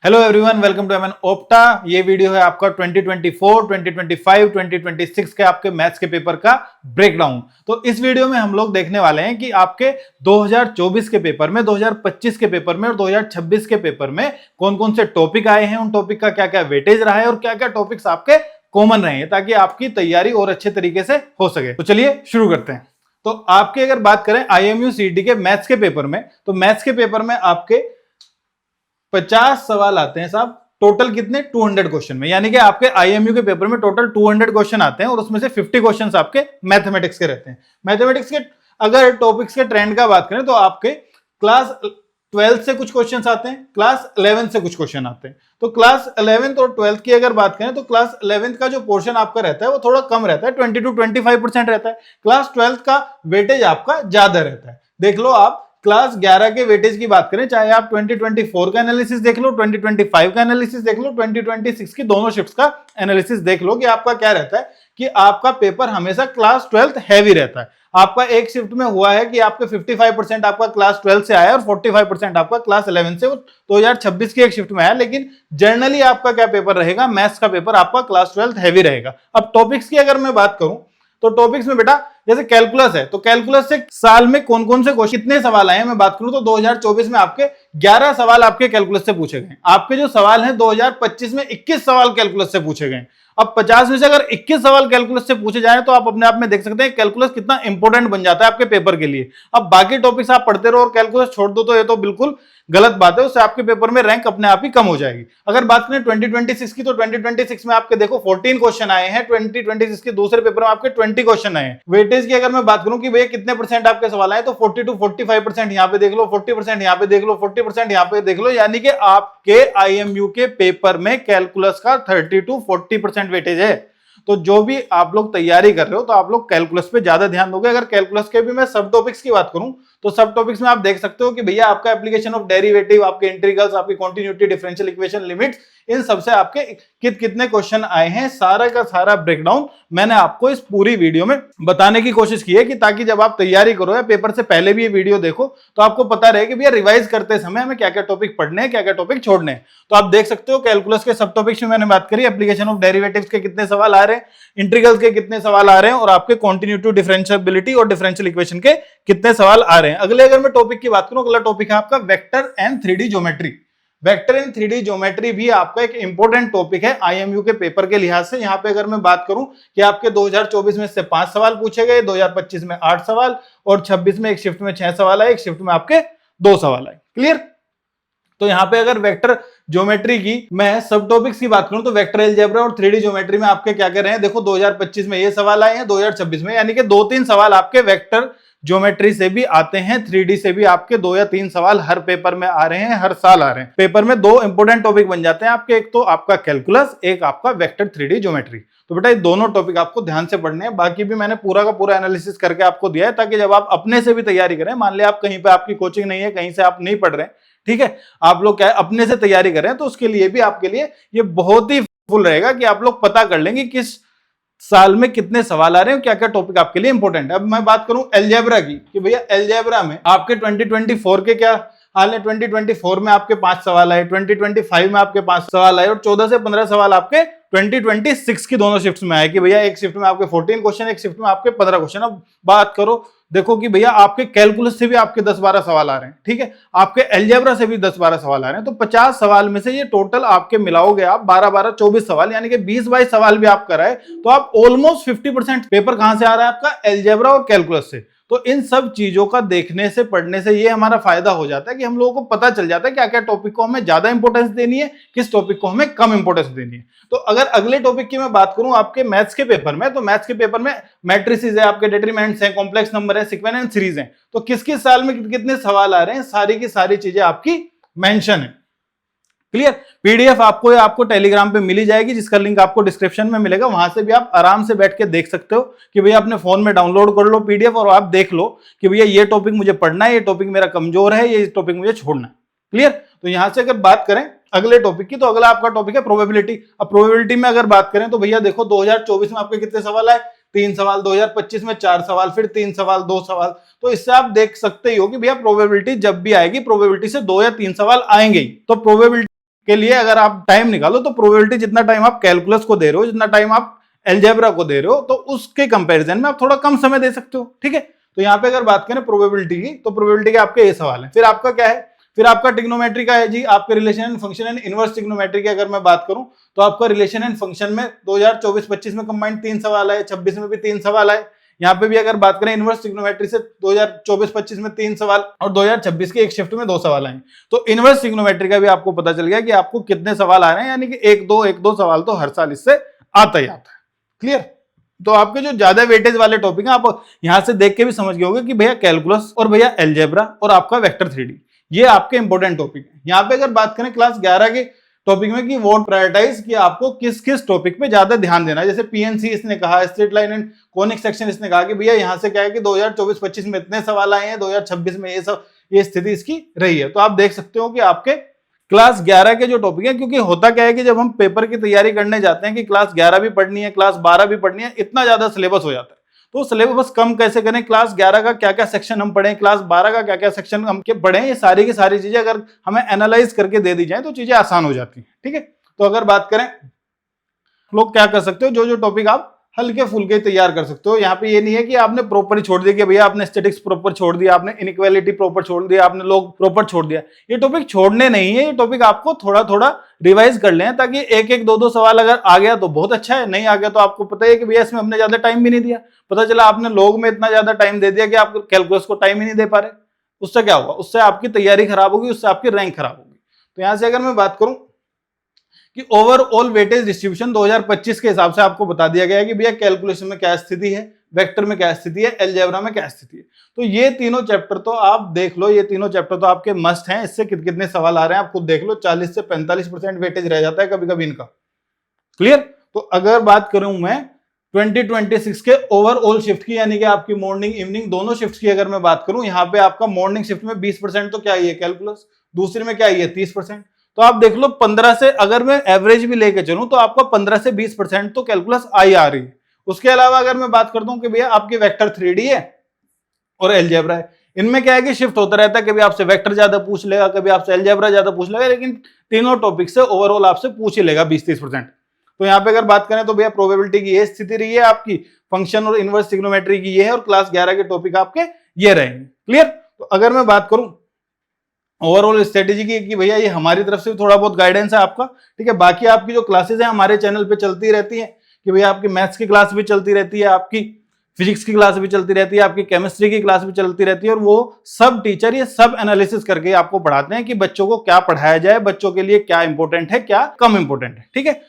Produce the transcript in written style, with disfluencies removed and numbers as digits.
Hello everyone, welcome to M N ओप्टा। ये video है आपका 2024, 2025, 2026 के आपके मैथ्स के पेपर का ब्रेकडाउन। तो इस वीडियो में हम लोग देखने वाले हैं कि आपके 2024 के पेपर में, 2025 के पेपर में और 2026 के पेपर में कौन कौन से टॉपिक आए हैं, उन टॉपिक का क्या क्या वेटेज रहा है और क्या क्या टॉपिक्स आपके कॉमन रहे हैं, ताकि आपकी तैयारी और अच्छे तरीके से हो सके। तो चलिए शुरू करते हैं। तो आपकी अगर बात करें IMU CET के मैथ्स के पेपर में, तो मैथ्स के पेपर में आपके 50 सवाल आते हैं साहब। टोटल कितने? 200 क्वेश्चन में, यानी कि आपके IMU के पेपर में टोटल 200 क्वेश्चन आते हैं और उसमें से 50 क्वेश्चन आपके मैथमेटिक्स के रहते हैं। मैथमेटिक्स के अगर टॉपिक्स के ट्रेंड का बात करें तो आपके क्लास 12 से कुछ क्वेश्चन आते हैं, क्लास 11 से कुछ क्वेश्चन आते हैं। तो क्लास 11th और 12th की अगर बात करें तो क्लास 11th का जो पोर्शन आपका रहता है वो थोड़ा कम रहता है, 20 to 25% रहता है। क्लास 12th का वेटेज आपका ज्यादा रहता है। देख लो आप क्लास 11 के वेटेज की बात करें, चाहे आप 2024 का एनालिसिस देख लो, 2025 का एनालिसिस देख लो, 2026 की दोनों शिफ्ट्स का एनालिसिस देख लो कि आपका क्या रहता है कि आपका पेपर हमेशा क्लास 12 हैवी रहता है। आपका एक शिफ्ट में हुआ है कि आपके 55% आपका क्लास 12 से आया और 45% आपका क्लास 11 से, वो 2026 की एक शिफ्ट में आया। लेकिन जनरली आपका क्या पेपर रहेगा? मैथ्स का पेपर आपका क्लास 12 हैवी रहेगा। अब टॉपिक्स की अगर मैं बात करूं तो टॉपिक्स में बेटा जैसे कैलकुलस है, तो कैलकुलस से साल में कौन कौन से क्वेश्चन, कितने सवाल आए हैं मैं बात करूं तो 2024 में आपके 11 सवाल आपके कैलकुलस से पूछे गए। आपके जो सवाल हैं 2025 में 21 सवाल कैलकुलस से पूछे गए। अब 50 में से अगर 21 सवाल कैलकुलस से पूछे जाए तो आप अपने आप में देख सकते हैं कैलकुलस कितना इंपॉर्टेंट बन जाता है आपके पेपर के लिए। अब बाकी टॉपिक्स आप पढ़ते रहो और कैलकुलस छोड़ दो तो ये तो बिल्कुल गलत बात है, उससे आपके पेपर में रैंक अपने आप ही कम हो जाएगी। अगर बात करें 2026 की तो 2026 में आपके देखो 14 क्वेश्चन आए हैं, 2026 के दूसरे पेपर में आपके 20 क्वेश्चन आए हैं। वेटेज की अगर मैं बात करूं कि भैया कितने परसेंट आपके सवाल आए, तो 40 to 45% यहां पे देख लो, 40% यहां पे देख लो, 40% यहां पे देख लो, यानी कि आपके IMU के पेपर में कैलकुलस का 30 to 40% वेटेज है। तो जो भी आप लोग तैयारी कर रहे हो तो आप लोग कैलकुलस पे ज्यादा ध्यान दोगे। अगर कैलकुलस के भी मैं सब टॉपिक्स की बात करूं तो सब टॉपिक्स में आप देख सकते हो कि भैया आपका एप्लीकेशन ऑफ डेरिवेटिव, आपके इंटीग्रल्स, आपकी कॉन्टिन्यूटी, डिफरेंशियल इक्वेशन, लिमिट्स, इन सबसे आपके कितने क्वेश्चन आए हैं, सारा का सारा ब्रेकडाउन मैंने आपको इस पूरी वीडियो में बताने की कोशिश की है कि ताकि जब आप तैयारी करो या पेपर से पहले भी ये वीडियो देखो तो आपको पता रहे कि भैया रिवाइज करते समय हमें क्या क्या टॉपिक पढ़ने हैं, क्या क्या टॉपिक छोड़ने हैं। तो आप देख सकते हो कैलकुलस के सब टॉपिक्स में मैंने बात करी, एप्लीकेशन ऑफ डेरिवेटिव्स के कितने सवाल आ रहे हैं, इंटीग्रल्स के कितने सवाल आ रहे हैं और आपके कॉन्टिन्यूटी, डिफरेंशियबिलिटी और डिफरेंशियल इक्वेशन के कितने सवाल आ रहे हैं। अगले अगर मैं टॉपिक की बात करूं, अगला टॉपिक है आपका vector and 3D geometry. Vector and 3D geometry भी आपका एक इंपॉर्टेंट टॉपिक है IMU के पेपर के लिहाज से। यहां पे अगर मैं बात करूं कि आपके 2024 में से 5 सवाल पूछे गए, 2025 में 8 सवाल और 26 में एक शिफ्ट में 6 सवाल आए, एक शिफ्ट में आपके 2 सवाल आए। क्लियर? तो यहां पे अगर वेक्टर ज्योमेट्री की मैं सब टॉपिक्स की बात करूं तो वेक्टर अलजेब्रा और 3D ज्योमेट्री में आपके क्या कर रहे हैं, देखो 2025 में ये सवाल आए हैं, 2026 में, यानी कि 2-3 सवाल आपके वेक्टर ज्योमेट्री से भी आते हैं, 3D से भी आपके 2 या 3 सवाल हर पेपर में आ रहे हैं, हर साल आ रहे हैं। पेपर में 2 इंपॉर्टेंट टॉपिक बन जाते हैं आपके, एक तो आपका कैलकुलस, एक आपका वेक्टर 3D ज्योमेट्री। तो बेटा ये दोनों टॉपिक आपको ध्यान से पढ़ने हैं। बाकी भी मैंने पूरा का पूरा एनालिसिस करके आपको दिया है ताकि जब आप अपने से भी तैयारी करें, मान लिया आप कहीं पे आपकी कोचिंग नहीं है, कहीं से आप नहीं पढ़ रहे हैं, ठीक है, आप लोग क्या अपने से तैयारी करें, तो उसके लिए भी आपके लिए ये बहुत ही फुल रहेगा कि आप लोग पता कर लेंगे किस साल में कितने सवाल आ रहे हैं, क्या क्या टॉपिक आपके लिए इंपॉर्टेंट है। अब मैं बात करूं अलजेब्रा की कि भैया अलजेब्रा में आपके 2024 के क्या हाल है। 2024 में आपके 5 सवाल आए, 2025 में आपके 5 सवाल आए और 14 से 15 सवाल आपके 2026 की दोनों शिफ्ट में आए कि भैया एक शिफ्ट में आपके 14 क्वेश्चन, एक शिफ्ट में आपके 15 क्वेश्चन। अब बात करो, देखो कि भैया आपके कैलकुलस से भी आपके 10-12 सवाल आ रहे हैं, ठीक है, आपके अलजेब्रा से भी 10-12 सवाल आ रहे हैं। तो 50 सवाल में से ये टोटल आपके मिलाओगे आप 12-12 24 सवाल, यानी कि 20-22 सवाल भी आप कराए तो आप ऑलमोस्ट 50% पेपर कहां से आ रहा है आपका? अलजेब्रा और कैलकुलस से। तो इन सब चीजों का देखने से, पढ़ने से ये हमारा फायदा हो जाता है कि हम लोगों को पता चल जाता है क्या क्या टॉपिक को हमें ज्यादा इंपॉर्टेंस देनी है, किस टॉपिक को हमें कम इंपॉर्टेंस देनी है। तो अगर अगले टॉपिक की मैं बात करूं आपके मैथ्स के पेपर में, तो मैथ्स के पेपर में मैट्रिसेस है, आपके डिटरमिनेंट्स हैं, कॉम्प्लेक्स नंबर है, सीक्वेंस एंड सीरीज है। तो किस किस साल में कितने सवाल आ रहे हैं, सारी की सारी चीजें आपकी मेंशन है। क्लियर? PDF आपको टेलीग्राम पे मिली जाएगी, जिसका लिंक आपको डिस्क्रिप्शन में मिलेगा। वहां से भी आप आराम से बैठ के देख सकते हो कि भैया अपने फोन में डाउनलोड कर लो PDF और आप देख लो कि भैया ये टॉपिक मुझे पढ़ना है, ये टॉपिक मेरा कमजोर है, ये टॉपिक मुझे छोड़ना है। क्लियर? तो यहां से अगर बात करें अगले टॉपिक की, तो अगला आपका टॉपिक है प्रोबेबिलिटी। अब प्रोबेबिलिटी में अगर बात करें तो भैया देखो 2024 में आपके कितने सवाल आए? 3 सवाल, 2025 में 4 सवाल, फिर 3 सवाल, 2 सवाल। तो इससे आप देख सकते ही हो कि भैया प्रोबेबिलिटी जब भी आएगी, प्रोबेबिलिटी से 2 या 3 सवाल आएंगे ही। तो प्रोबेबिलिटी के लिए अगर आप टाइम निकालो तो प्रोबेबिलिटी जितना टाइम आप कैलकुलस को दे रहे हो, जितना टाइम आप अलजेब्रा को दे रहे हो, तो उसके कंपैरिजन में आप थोड़ा कम समय दे सकते हो। ठीक है, तो यहाँ पे अगर बात करें प्रोबेबिलिटी की, तो प्रोबेबिलिटी के आपके ये सवाल है। फिर आपका क्या है, फिर आपका ट्रिग्नोमेट्री का है जी, आपके relation and function and inverse trigonometry की अगर मैं बात करूं तो आपका रिलेशन एंड फंक्शन में 2024-25 में कंबाइंड 3 सवाल आए, 26 में भी 3 सवाल आए। यहाँ पे भी अगर बात करें इनवर्स ट्रिग्नोमेट्री से 2024-25 में 3 सवाल और 2026 की एक शिफ्ट में 2 सवाल आए। तो इनवर्स ट्रिग्नोमेट्री का भी आपको पता चल गया कि आपको कितने सवाल आ रहे हैं, यानी कि एक दो सवाल तो हर साल इससे आता ही आता है। क्लियर? तो आपके जो ज्यादा वेटेज वाले टॉपिक हैं, आप यहां से देख के भी समझ गए होंगे कि भैया कैलकुलस और भैया अलजेब्रा और आपका वेक्टर 3D, ये आपके इंपॉर्टेंट टॉपिक है। यहाँ पे अगर बात करें क्लास 11 के टॉपिक में कि व्हाट प्रायोरिटाइज, कि आपको किस किस टॉपिक पे ज्यादा ध्यान देना है। जैसे पीएनसी इसने कहा, straight line and conic section इसने कहा कि भैया यहाँ से क्या है कि 2024-25 में इतने सवाल आए हैं, 2026 में ये स्थिति इसकी रही है। तो आप देख सकते हो कि आपके क्लास 11 के जो टॉपिक है, क्योंकि होता क्या है कि जब हम पेपर की तैयारी करने जाते हैं कि क्लास 11 भी पढ़नी है, क्लास 12 भी पढ़नी है, इतना ज्यादा सिलेबस हो जाता है। तो सिलेबस कम कैसे करें, क्लास 11 का क्या क्या सेक्शन हम पढ़ें, क्लास 12 का क्या क्या सेक्शन हम पढ़ें, ये सारी की सारी चीजें अगर हमें एनालाइज करके दे दी जाए तो चीजें आसान हो जाती हैं। ठीक है, तो अगर बात करें लोग क्या कर सकते हो, जो जो टॉपिक आप हल्के फुल्के तैयार कर सकते हो। यहाँ पे ये नहीं है कि आपने प्रॉपर ही छोड़ दिया कि भैया आपने स्टैटिक्स प्रॉपर छोड़ दिया, आपने इनइक्वालिटी प्रॉपर छोड़ दिया, आपने लोग प्रॉपर छोड़ दिया। ये टॉपिक छोड़ने नहीं है, ये टॉपिक आपको थोड़ा थोड़ा रिवाइज कर लें, ताकि एक एक दो सवाल अगर आ गया तो बहुत अच्छा है, नहीं आ गया तो आपको पता है कि भैया इसमें हमने ज्यादा टाइम भी नहीं दिया, पता चला आपने लोग में इतना ज्यादा टाइम दे दिया कि आप कैलकुलस को टाइम ही नहीं दे पा रहे। उससे क्या होगा, उससे आपकी तैयारी खराब होगी, उससे आपकी रैंक खराब होगी। तो यहां से अगर मैं बात करूं कि ओवरऑल वेटेज डिस्ट्रीब्यूशन 2025 के हिसाब से आपको बता दिया गया है कि भैया कैलकुलेशन में क्या स्थिति है, वेक्टर में क्या स्थिति है, अलजेब्रा में क्या स्थिति है। तो ये तीनों चैप्टर तो आप देख लो, ये तीनों चैप्टर तो आपके मस्ट हैं। इससे कितने सवाल आ रहे हैं आप खुद देख लो, 40 से 45% वेटेज रह जाता है कभी कभी इनका। क्लियर? तो अगर बात करूं मैं 2026 के ओवरऑल शिफ्ट की, यानी कि आपकी मॉर्निंग इवनिंग दोनों शिफ्ट की अगर मैं बात करूं, यहाँ पे आपका मॉर्निंग शिफ्ट में 20% तो क्या ही है कैलकुलस, दूसरे में क्या ही है 30%। तो आप देख लो 15 से, अगर मैं एवरेज भी लेके चलूं तो आपका 15 से 20% तो कैलकुलस आई आ रही है। उसके अलावा अगर मैं बात करता हूं कि भैया आपके वेक्टर 3D है और अलजेब्रा है, इनमें क्या है कि शिफ्ट होता रहता है, कभी आपसे वेक्टर ज्यादा पूछ लेगा, कभी आपसे अलजेब्रा ज्यादा पूछ लेगा, लेकिन तीनों टॉपिक से ओवरऑल आपसे पूछ ही लेगा 20-30%। तो यहाँ पे अगर बात करें तो भैया प्रोबेबिलिटी की ये स्थिति रही है आपकी, फंक्शन और इनवर्स ट्रिग्नोमेट्री की ये है, और क्लास 11 के टॉपिक आपके ये रहेंगे। क्लियर? तो अगर मैं बात करूं ओवरऑल स्ट्रेटेजी की कि भैया ये हमारी तरफ से थोड़ा बहुत गाइडेंस है आपका, ठीक है। बाकी आपकी जो क्लासेस हैं हमारे चैनल पे चलती रहती है कि भैया आपकी मैथ्स की क्लास भी चलती रहती है, आपकी फिजिक्स की क्लास भी चलती रहती है, आपकी केमिस्ट्री की क्लास भी चलती रहती है, और वो सब टीचर ये सब एनालिसिस करके आपको पढ़ाते हैं कि बच्चों को क्या पढ़ाया जाए, बच्चों के लिए क्या इंपॉर्टेंट है, क्या कम इंपॉर्टेंट है। ठीक है,